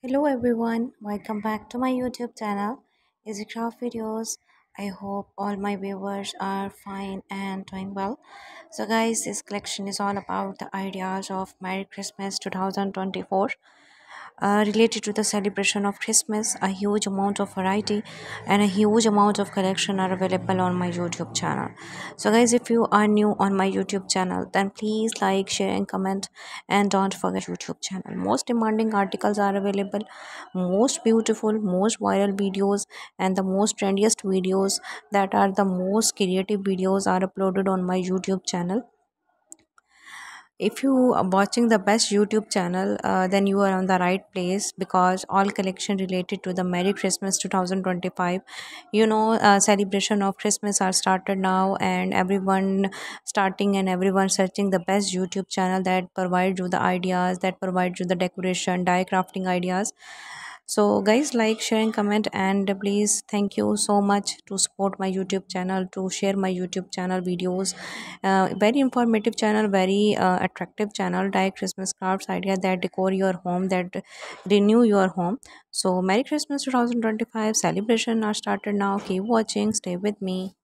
Hello everyone, welcome back to my YouTube channel, Easy Craft Videos. I hope all my viewers are fine and doing well. So guys, this collection is all about the ideas of Merry Christmas 2024 related to the celebration of Christmas. A huge amount of variety and a huge amount of collection are available on my YouTube channel. So guys, if you are new on my YouTube channel, then please like, share and comment, and don't forget YouTube channel. Most demanding articles are available, most beautiful, most viral videos and the most trendiest videos, that are the most creative videos, are uploaded on my YouTube channel. If you are watching the best YouTube channel, then you are on the right place, because all collection related to the Merry Christmas 2025. Celebration of Christmas are started now, and everyone starting and everyone searching the best YouTube channel that provides you the ideas, that provides you the decoration, die crafting ideas. So guys, like, share and comment, and please thank you so much to support my YouTube channel, to share my YouTube channel videos. Very informative channel, very attractive channel, die Christmas crafts idea that decor your home, that renew your home. So Merry Christmas 2025 celebration are started now. Keep watching, stay with me.